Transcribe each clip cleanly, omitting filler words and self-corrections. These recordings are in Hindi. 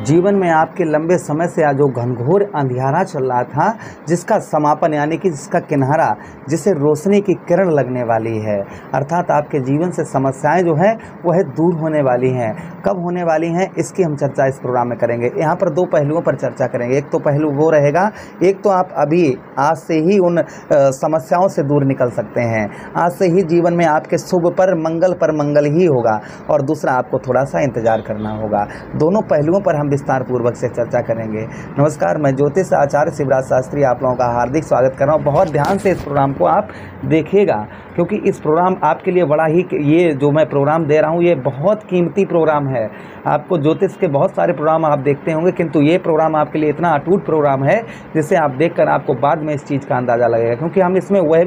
जीवन में आपके लंबे समय से आज जो घनघोर अंधियारा चल रहा था, जिसका समापन यानी कि जिसका किनारा, जिसे रोशनी की किरण लगने वाली है, अर्थात आपके जीवन से समस्याएं जो हैं वह दूर होने वाली हैं। कब होने वाली हैं इसकी हम चर्चा इस प्रोग्राम में करेंगे। यहाँ पर दो पहलुओं पर चर्चा करेंगे। एक तो पहलू वो रहेगा, एक तो आप अभी आज से ही उन समस्याओं से दूर निकल सकते हैं, आज से ही जीवन में आपके शुभ पर मंगल ही होगा, और दूसरा आपको थोड़ा सा इंतजार करना होगा। दोनों पहलुओं पर हम विस्तार पूर्वक से चर्चा करेंगे। नमस्कार, मैं ज्योतिष आचार्य शिवराज शास्त्री आप लोगों का हार्दिक स्वागत कर रहा हूँ। बहुत ध्यान से इस प्रोग्राम को आप देखिएगा, क्योंकि इस प्रोग्राम आपके लिए बड़ा ही, ये जो मैं प्रोग्राम दे रहा हूँ ये बहुत कीमती प्रोग्राम है। आपको ज्योतिष के बहुत सारे प्रोग्राम आप देखते होंगे, किंतु ये प्रोग्राम आपके लिए इतना अटूट प्रोग्राम है जिसे आप देखकर आपको बाद में इस चीज़ का अंदाज़ा लगेगा, क्योंकि हम इसमें वह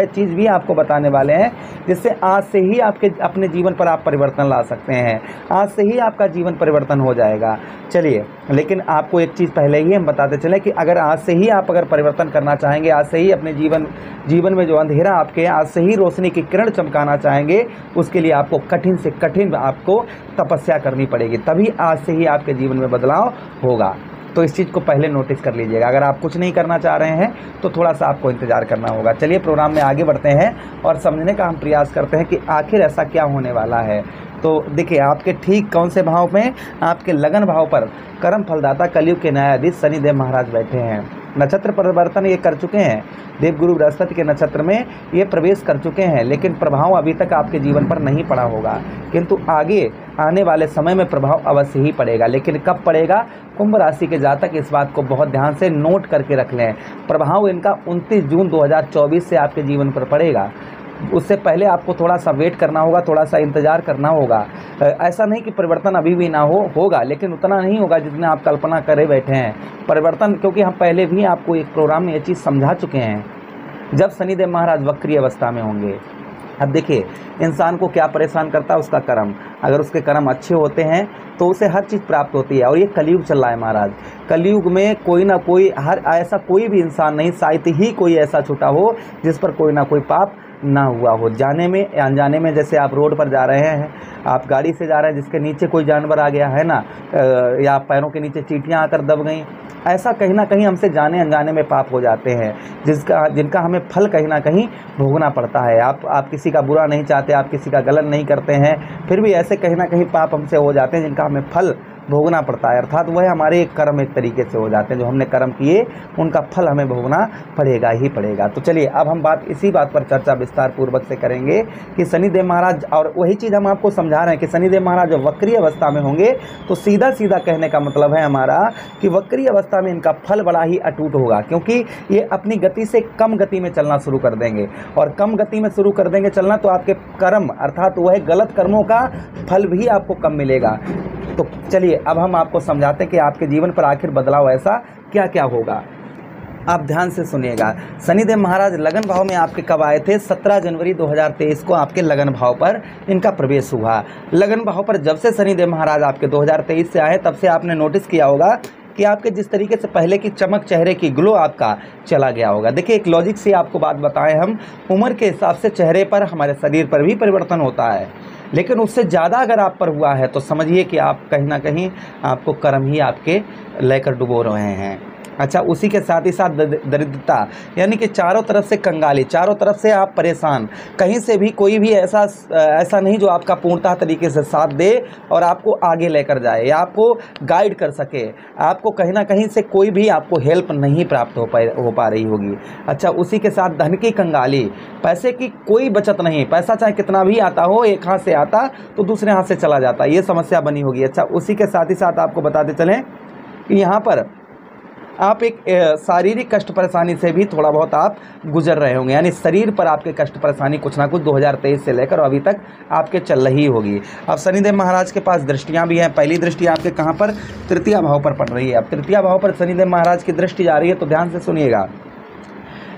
चीज़ भी आपको बताने वाले हैं जिससे आज से ही आपके अपने जीवन पर आप परिवर्तन ला सकते हैं, आज से ही आपका जीवन परिवर्तन हो जाएगा। चलिए, लेकिन आपको एक चीज़ पहले ही हम बताते चलें कि अगर आज से ही आप अगर परिवर्तन करना चाहेंगे, आज से ही अपने जीवन में जो अंधेरा आपके, आज से ही रोशनी की किरण चमकाना चाहेंगे, उसके लिए आपको कठिन से कठिन आपको तपस्या करनी पड़ेगी, तभी आज से ही आपके जीवन में बदलाव होगा। तो इस चीज़ को पहले नोटिस कर लीजिएगा। अगर आप कुछ नहीं करना चाह रहे हैं तो थोड़ा सा आपको इंतज़ार करना होगा। चलिए प्रोग्राम में आगे बढ़ते हैं और समझने का हम प्रयास करते हैं कि आखिर ऐसा क्या होने वाला है। तो देखिए, आपके ठीक कौन से भाव में, आपके लगन भाव पर कर्म फलदाता कलयुग के न्यायाधीश शनिदेव महाराज बैठे हैं। नक्षत्र परिवर्तन ये कर चुके हैं, देवगुरु बृहस्पति के नक्षत्र में ये प्रवेश कर चुके हैं, लेकिन प्रभाव अभी तक आपके जीवन पर नहीं पड़ा होगा, किंतु आगे आने वाले समय में प्रभाव अवश्य ही पड़ेगा। लेकिन कब पड़ेगा? कुंभ राशि के जातक इस बात को बहुत ध्यान से नोट करके रख लें। प्रभाव इनका 29 जून 2024 से आपके जीवन पर पड़ेगा। उससे पहले आपको थोड़ा सा वेट करना होगा, थोड़ा सा इंतज़ार करना होगा। ऐसा नहीं कि परिवर्तन अभी भी ना होगा, लेकिन उतना नहीं होगा जितना आप कल्पना करे बैठे हैं परिवर्तन, क्योंकि हम पहले भी आपको एक प्रोग्राम में ये चीज़ समझा चुके हैं। जब शनिदेव महाराज वक्री अवस्था में होंगे, अब देखिए इंसान को क्या परेशान करता है, उसका कर्म। अगर उसके कर्म अच्छे होते हैं तो उसे हर चीज़ प्राप्त होती है। और ये कलयुग चल रहा है महाराज, कलयुग में कोई ना कोई, ऐसा कोई भी इंसान नहीं, शायद ही कोई ऐसा छूटा हो जिस पर कोई ना कोई पाप ना हुआ हो। जाने में या अनजाने में, जैसे आप रोड पर जा रहे हैं, आप गाड़ी से जा रहे हैं, जिसके नीचे कोई जानवर आ गया है ना, या पैरों के नीचे चींटियां आकर दब गई, ऐसा कहीं ना कहीं हमसे जाने अनजाने में पाप हो जाते हैं, जिनका हमें फल कहीं ना कहीं भोगना पड़ता है। आप किसी का बुरा नहीं चाहते, आप किसी का गलत नहीं करते हैं, फिर भी ऐसे कहीं ना कहीं पाप हमसे हो जाते हैं जिनका हमें फल भोगना पड़ता है। अर्थात वह हमारे कर्म एक तरीके से हो जाते हैं, जो हमने कर्म किए उनका फल हमें भोगना पड़ेगा ही पड़ेगा। तो चलिए अब हम इसी बात पर चर्चा विस्तार पूर्वक से करेंगे कि शनिदेव महाराज, और वही चीज़ हम आपको समझा रहे हैं कि शनिदेव महाराज जब वक्री अवस्था में होंगे तो सीधा सीधा कहने का मतलब है हमारा कि वक्री अवस्था में इनका फल बड़ा ही अटूट होगा, क्योंकि ये अपनी गति से कम गति में चलना शुरू कर देंगे, और कम गति में शुरू कर देंगे चलना तो आपके कर्म, अर्थात वह गलत कर्मों का फल भी आपको कम मिलेगा। तो चलिए अब हम आपको समझाते हैं कि आपके जीवन पर आखिर बदलाव ऐसा क्या क्या होगा। आप ध्यान से सुनिएगा। शनिदेव महाराज लगन भाव में आपके कब आए थे? 17 जनवरी 2023 को आपके लगन भाव पर इनका प्रवेश हुआ। लगन भाव पर जब से शनिदेव महाराज आपके 2023 से आए, तब से आपने नोटिस किया होगा कि आपके जिस तरीके से पहले की चमक, चेहरे की ग्लो आपका चला गया होगा। देखिए, एक लॉजिक से आपको बात बताएं हम, उम्र के हिसाब से चेहरे पर, हमारे शरीर पर भी परिवर्तन होता है, लेकिन उससे ज़्यादा अगर आप पर हुआ है तो समझिए कि आप कहीं ना कहीं आपको कर्म ही आपके लेकर डुबो रहे हैं। अच्छा, उसी के साथ ही साथ दरिद्रता, यानी कि चारों तरफ से कंगाली, चारों तरफ से आप परेशान, कहीं से भी कोई भी ऐसा नहीं जो आपका पूर्णतः तरीके से साथ दे और आपको आगे लेकर जाए या आपको गाइड कर सके। आपको कहीं ना कहीं से कोई भी आपको हेल्प नहीं प्राप्त हो पा रही होगी। अच्छा, उसी के साथ धन की कंगाली, पैसे की कोई बचत नहीं, पैसा चाहे कितना भी आता हो, एक हाथ से आता तो दूसरे हाथ से चला जाता, ये समस्या बनी होगी। अच्छा, उसी के साथ ही साथ आपको बताते चलें कि यहाँ पर आप एक शारीरिक कष्ट परेशानी से भी थोड़ा बहुत आप गुजर रहे होंगे, यानी शरीर पर आपके कष्ट परेशानी कुछ ना कुछ 2023 से लेकर अभी तक आपके चल रही होगी। अब शनिदेव महाराज के पास दृष्टियां भी हैं। पहली दृष्टि आपके कहां पर? तृतीय भाव पर पड़ रही है। अब तृतीय भाव पर शनिदेव महाराज की दृष्टि जा रही है, तो ध्यान से सुनिएगा।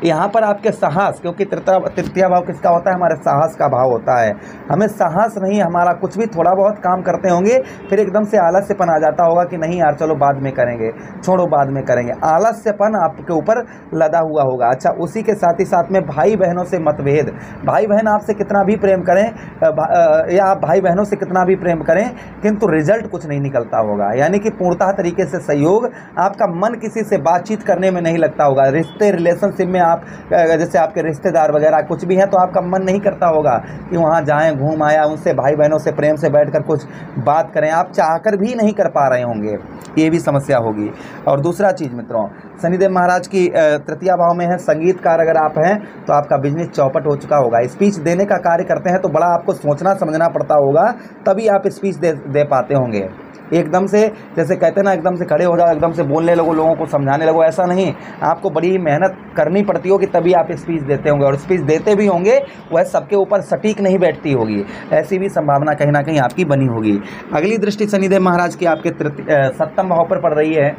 यहाँ पर आपके साहस, क्योंकि तृतीया भाव किसका होता है, हमारे साहस का भाव होता है। हमें साहस नहीं, हमारा कुछ भी थोड़ा बहुत काम करते होंगे फिर एकदम से आलस्यपन आ जाता होगा कि नहीं यार चलो बाद में करेंगे, छोड़ो बाद में करेंगे, आलस्यपन आपके ऊपर लदा हुआ होगा। अच्छा, उसी के साथ ही साथ में भाई बहनों से मतभेद, भाई बहन आपसे कितना भी प्रेम करें या आप भाई बहनों से कितना भी प्रेम करें किंतु रिजल्ट कुछ नहीं निकलता होगा, यानी कि पूर्णतः तरीके से सहयोग, आपका मन किसी से बातचीत करने में नहीं लगता होगा। रिश्ते रिलेशनशिप में आप जैसे आपके रिश्तेदार वगैरह कुछ भी हैं तो आपका मन नहीं करता होगा कि वहाँ जाएं, घूम आया, उनसे भाई बहनों से प्रेम से बैठकर कुछ बात करें, आप चाहकर भी नहीं कर पा रहे होंगे, ये भी समस्या होगी। और दूसरा चीज़ मित्रों, शनिदेव महाराज की तृतीया भाव में है, संगीतकार अगर आप हैं तो आपका बिजनेस चौपट हो चुका होगा। स्पीच देने का कार्य करते हैं तो बड़ा आपको सोचना समझना पड़ता होगा, तभी आप स्पीच दे पाते होंगे। एकदम से जैसे कहते हैं ना, एकदम से खड़े हो जाओ, एकदम से बोलने लगो, लोगों को समझाने लगो, ऐसा नहीं, आपको बड़ी मेहनत करनी पड़ती होगी तभी आप स्पीच देते होंगे, और स्पीच देते भी होंगे वह सबके ऊपर सटीक नहीं बैठती होगी, ऐसी भी संभावना कहीं ना कहीं आपकी बनी होगी। अगली दृष्टि शनिदेव महाराज की आपके सप्तम भाव पर पड़ रही है।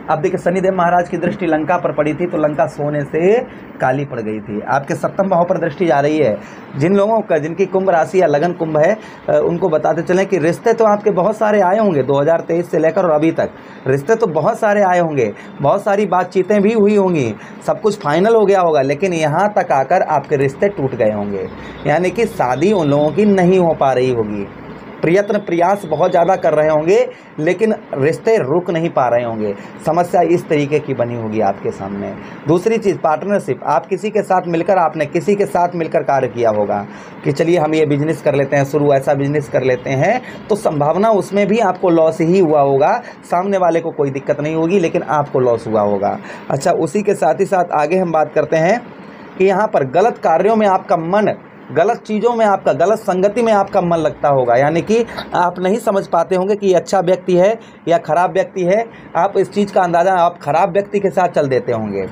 अब देखिए, शनिदेव महाराज की दृष्टि लंका पर पड़ी थी तो लंका सोने से काली पड़ गई थी। आपके सप्तम भाव पर दृष्टि जा रही है। जिन लोगों का, जिनकी कुंभ राशि या लगन कुंभ है, उनको बताते चलें कि रिश्ते तो आपके बहुत सारे आए होंगे 2023 से लेकर और अभी तक, रिश्ते तो बहुत सारे आए होंगे, बहुत सारी बातचीतें भी हुई होंगी, सब कुछ फाइनल हो गया होगा, लेकिन यहाँ तक आकर आपके रिश्ते टूट गए होंगे, यानी कि शादी उन लोगों की नहीं हो पा रही होगी। प्रयत्न प्रयास बहुत ज़्यादा कर रहे होंगे लेकिन रिश्ते रुक नहीं पा रहे होंगे। समस्या इस तरीके की बनी होगी आपके सामने। दूसरी चीज़, पार्टनरशिप, आप किसी के साथ मिलकर, आपने किसी के साथ मिलकर कार्य किया होगा कि चलिए हम ये बिजनेस कर लेते हैं शुरू, ऐसा बिजनेस कर लेते हैं, तो संभावना उसमें भी आपको लॉस ही हुआ होगा। सामने वाले को कोई दिक्कत नहीं होगी लेकिन आपको लॉस हुआ होगा। अच्छा, उसी के साथ ही साथ आगे हम बात करते हैं कि यहाँ पर गलत कार्यों में आपका मन, गलत चीज़ों में आपका, गलत संगति में आपका मन लगता होगा, यानी कि आप नहीं समझ पाते होंगे कि ये अच्छा व्यक्ति है या खराब व्यक्ति है। आप इस चीज़ का अंदाज़ा आप खराब व्यक्ति के साथ चल देते होंगे,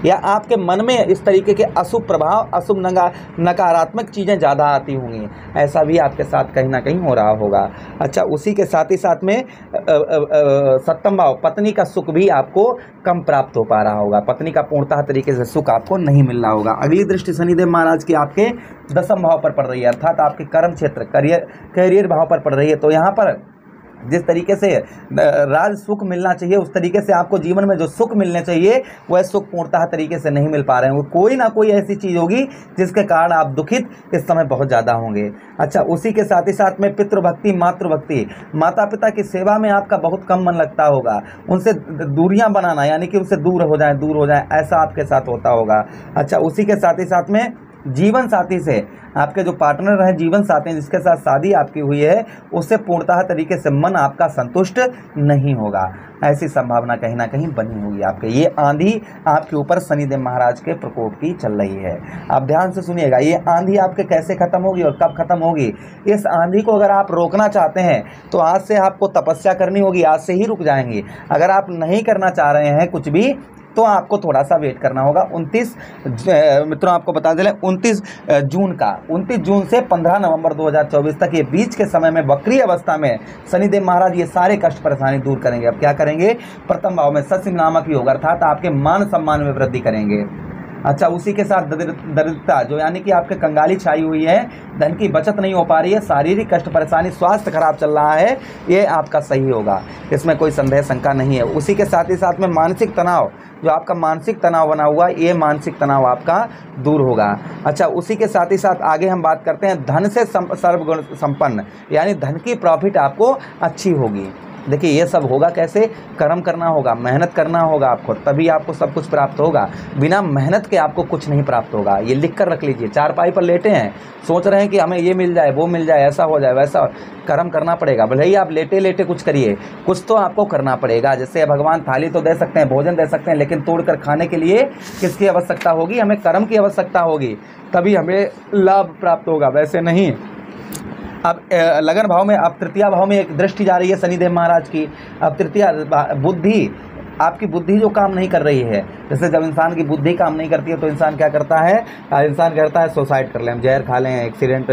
या आपके मन में इस तरीके के अशुभ प्रभाव, अशुभ नकारात्मक चीज़ें ज़्यादा आती होंगी, ऐसा भी आपके साथ कहीं ना कहीं हो रहा होगा। अच्छा, उसी के साथ ही साथ में सप्तम भाव, पत्नी का सुख भी आपको कम प्राप्त हो पा रहा होगा, पत्नी का पूर्णतः तरीके से सुख आपको नहीं मिल रहा होगा। अगली दृष्टि शनिदेव महाराज की आपके दसम भाव पर पड़ रही है, अर्थात आपके कर्म क्षेत्र, करियर भाव पर पड़ रही है। तो यहाँ पर जिस तरीके से राज सुख मिलना चाहिए, उस तरीके से आपको जीवन में जो सुख मिलने चाहिए वह सुख पूर्णतः तरीके से नहीं मिल पा रहे हैं। कोई ना कोई ऐसी चीज़ होगी जिसके कारण आप दुखित इस समय बहुत ज़्यादा होंगे। अच्छा, उसी के साथ ही साथ में पितृभक्ति, मातृभक्ति, माता पिता की सेवा में आपका बहुत कम मन लगता होगा, उनसे दूरियां बनाना, यानी कि उनसे दूर हो जाए, ऐसा आपके साथ होता होगा। अच्छा, उसी के साथ ही साथ में जीवन साथी से, आपके जो पार्टनर हैं, जीवन साथी जिसके साथ शादी आपकी हुई है, उससे पूर्णतः तरीके से मन आपका संतुष्ट नहीं होगा, ऐसी संभावना कहीं ना कहीं बनी होगी आपके। ये आंधी आपके ऊपर शनिदेव महाराज के प्रकोप की चल रही है। आप ध्यान से सुनिएगा, ये आंधी आपके कैसे खत्म होगी और कब खत्म होगी। इस आंधी को अगर आप रोकना चाहते हैं तो आज से आपको तपस्या करनी होगी, आज से ही रुक जाएंगी। अगर आप नहीं करना चाह रहे हैं कुछ भी तो आपको थोड़ा सा वेट करना होगा। 29 मित्रों आपको बता दें, 29 जून से 15 नवंबर 2024 तक, ये बीच के समय में वक्री अवस्था में शनिदेव महाराज ये सारे कष्ट परेशानी दूर करेंगे। अब क्या करेंगे, प्रथम भाव में सस्य नामक योग, अर्थात आपके मान सम्मान में वृद्धि करेंगे। अच्छा, उसी के साथ दरिद्रता, जो यानी कि आपके कंगाली छाई हुई है, धन की बचत नहीं हो पा रही है, शारीरिक कष्ट परेशानी, स्वास्थ्य खराब चल रहा है, ये आपका सही होगा, इसमें कोई संदेह शंका नहीं है। उसी के साथ ही साथ में मानसिक तनाव, जो आपका मानसिक तनाव बना हुआ, ये मानसिक तनाव आपका दूर होगा। अच्छा, उसी के साथ ही साथ आगे हम बात करते हैं धन से सर्वगुण संपन्न, यानी धन की प्रॉफिट आपको अच्छी होगी। देखिए, ये सब होगा कैसे, कर्म करना होगा, मेहनत करना होगा आपको, तभी आपको सब कुछ प्राप्त होगा। बिना मेहनत के आपको कुछ नहीं प्राप्त होगा। ये लिख कर रख लीजिए। चारपाई पर लेटे हैं, सोच रहे हैं कि हमें ये मिल जाए, वो मिल जाए, ऐसा हो जाए, वैसा, कर्म करना पड़ेगा। भले ही आप लेटे लेटे कुछ करिए, कुछ तो आपको करना पड़ेगा। जैसे भगवान थाली तो दे सकते हैं, भोजन दे सकते हैं, लेकिन तोड़कर खाने के लिए किसकी आवश्यकता होगी, हमें कर्म की आवश्यकता होगी, तभी हमें लाभ प्राप्त होगा, वैसे नहीं। अब लगन भाव में, अब तृतीया भाव में एक दृष्टि जा रही है शनिदेव महाराज की। अब तृतीया बुद्धि, आपकी बुद्धि जो काम नहीं कर रही है, जैसे जब इंसान की बुद्धि काम नहीं करती है तो इंसान क्या करता है, इंसान कहता है सुसाइड कर लें, जहर खा लें, एक्सीडेंट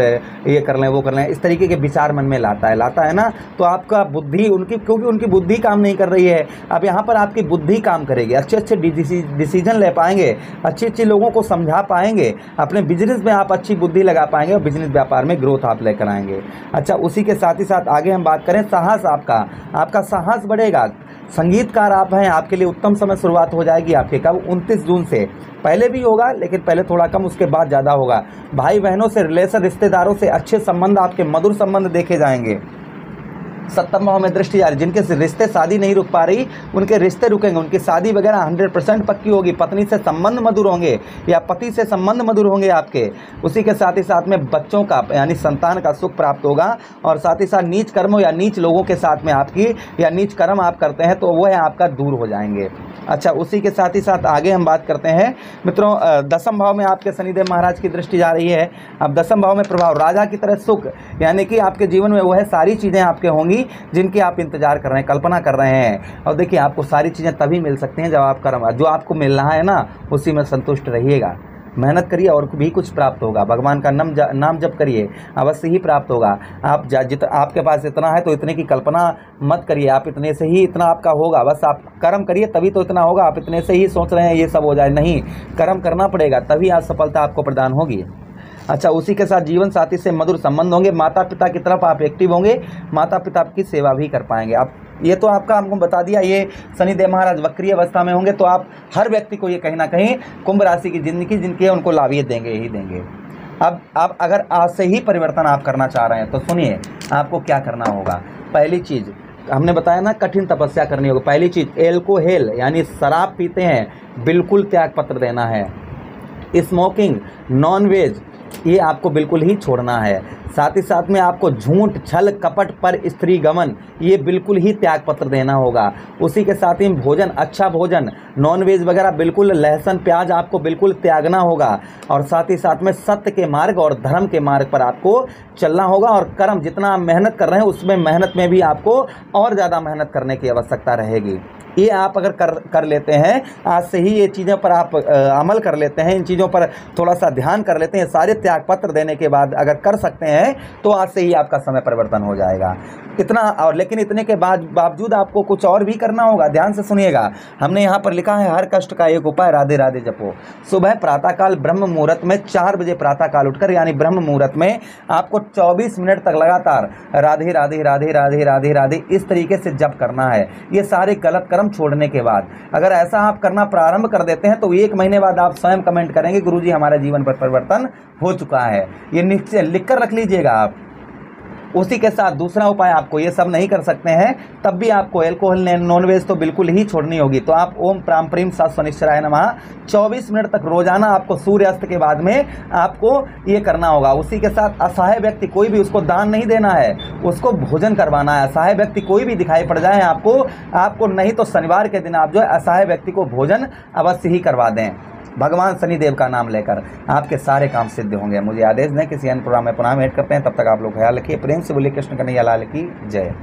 ये कर लें, वो कर लें, इस तरीके के विचार मन में लाता है ना। तो आपका बुद्धि क्योंकि उनकी बुद्धि काम नहीं कर रही है। अब यहाँ पर आपकी बुद्धि काम करेगी, अच्छे अच्छे डिसीजन ले पाएंगे, अच्छे लोगों को समझा पाएंगे, अपने बिजनेस में आप अच्छी बुद्धि लगा पाएंगे और बिजनेस व्यापार में ग्रोथ आप लेकर आएंगे। अच्छा, उसी के साथ ही साथ आगे हम बात करें साहस, आपका साहस बढ़ेगा। संगीतकार आप हैं, आपके लिए उत्तम समय शुरुआत हो जाएगी आपके कब 29 जून से। पहले भी होगा लेकिन पहले थोड़ा कम, उसके बाद ज़्यादा होगा। भाई बहनों से रिलेशन, रिश्तेदारों से अच्छे संबंध, आपके मधुर संबंध देखे जाएंगे। सप्तम भाव में दृष्टि जा रही, जिनके रिश्ते शादी नहीं रुक पा रही उनके रिश्ते रुकेंगे, उनकी शादी वगैरह 100% पक्की होगी। पत्नी से संबंध मधुर होंगे या पति से संबंध मधुर होंगे आपके। उसी के साथ ही साथ में बच्चों का यानी संतान का सुख प्राप्त होगा। और साथ ही साथ नीच कर्म या नीच लोगों के साथ में आपकी या नीच कर्म आप करते हैं तो वह आपका दूर हो जाएंगे। अच्छा, उसी के साथ ही साथ आगे हम बात करते हैं मित्रों, दसम भाव में आपके शनिदेव महाराज की दृष्टि जा रही है। अब दसम भाव में प्रभाव, राजा की तरह सुख, यानी कि आपके जीवन में वह सारी चीज़ें आपके होंगी जिनकी आप इंतजार कर रहे हैं, कल्पना कर रहे हैं। और देखिए, आपको सारी चीज़ें तभी मिल सकती हैं जब आप कर्म, जो आपको मिल रहा है ना उसी में संतुष्ट रहिएगा। मेहनत करिए और भी कुछ प्राप्त होगा। भगवान का नाम जप करिए, अवश्य ही प्राप्त होगा। आप आपके पास इतना है तो इतने की कल्पना मत करिए, आप इतने से ही इतना आपका होगा। बस आप कर्म करिए तभी तो इतना होगा। आप इतने से ही सोच रहे हैं ये सब हो जाए, नहीं, कर्म करना पड़ेगा तभी आज सफलता आपको प्रदान होगी। अच्छा, उसी के साथ जीवन साथी से मधुर संबंध होंगे। माता पिता की तरफ आप एक्टिव होंगे, माता पिता आपकी सेवा भी कर पाएंगे आप। ये तो आपका हमको बता दिया, ये शनिदेव महाराज वक्रीय अवस्था में होंगे तो आप हर व्यक्ति को ये कहीं ना कहीं कुंभ राशि की जिंदगी जिनकी है उनको लाभ ये देंगे ही देंगे। अब आप अगर आज से ही परिवर्तन आप करना चाह रहे हैं तो सुनिए आपको क्या करना होगा। पहली चीज़ हमने बताया ना, कठिन तपस्या करनी होगी। पहली चीज़, एल्कोहल यानी शराब पीते हैं बिल्कुल त्याग पत्र देना है। स्मोकिंग, नॉन वेज ये आपको बिल्कुल ही छोड़ना है। साथ ही साथ में आपको झूठ, छल, कपट, पर स्त्री गमन ये बिल्कुल ही त्याग पत्र देना होगा। उसी के साथ ही भोजन, अच्छा भोजन, नॉनवेज वगैरह बिल्कुल, लहसुन प्याज आपको बिल्कुल त्यागना होगा। और साथ ही साथ में सत्य के मार्ग और धर्म के मार्ग पर आपको चलना होगा। और कर्म जितना आप मेहनत कर रहे हैं उसमें मेहनत में भी आपको और ज़्यादा मेहनत करने की आवश्यकता रहेगी। ये आप अगर कर लेते हैं, आज से ही ये चीज़ों पर आप अमल कर लेते हैं, इन चीज़ों पर थोड़ा सा ध्यान कर लेते हैं, सारे त्यागपत्र देने के बाद अगर कर सकते हैं तो आज से ही आपका समय परिवर्तन हो जाएगा। इतना और लेकिन इतने के बावजूद आपको कुछ और भी करना होगा। ध्यान से सुनिएगा, हमने यहाँ पर लिखा है हर कष्ट का एक उपाय राधे राधे जपो। सुबह प्रातःकाल ब्रह्म मुहूर्त में 4 बजे प्रातःकाल उठकर यानी ब्रह्म मुहूर्त में आपको 24 मिनट तक लगातार राधे राधे राधे राधे राधे राधे इस तरीके से जप करना है। ये सारे गलत कर्म छोड़ने के बाद अगर ऐसा आप करना प्रारंभ कर देते हैं तो 1 महीने बाद आप स्वयं कमेंट करेंगे गुरुजी हमारे जीवन पर परिवर्तन हो चुका है। ये नीचे लिख कर रख लीजिएगा आप। उसी के साथ दूसरा उपाय, आपको ये सब नहीं कर सकते हैं तब भी आपको एल्कोहल, नॉनवेज तो बिल्कुल ही छोड़नी होगी। तो आप ओम प्राम प्रीम सात शनिश्चराय नमः 24 मिनट तक रोजाना आपको सूर्यास्त के बाद में आपको ये करना होगा। उसी के साथ असहाय व्यक्ति कोई भी, उसको दान नहीं देना है, उसको भोजन करवाना है। असहाय व्यक्ति कोई भी दिखाई पड़ जाए आपको नहीं तो शनिवार के दिन आप जो है असहाय व्यक्ति को भोजन अवश्य ही करवा दें। भगवान शनिदेव का नाम लेकर आपके सारे काम सिद्ध होंगे। मुझे आदेश दें, किसी अन्य प्रोग्राम में पुनः भेंट करते हैं। तब तक आप लोग ख्याल रखिए। प्रेम से बोलिए कृष्ण कन्हैया लाल की जय।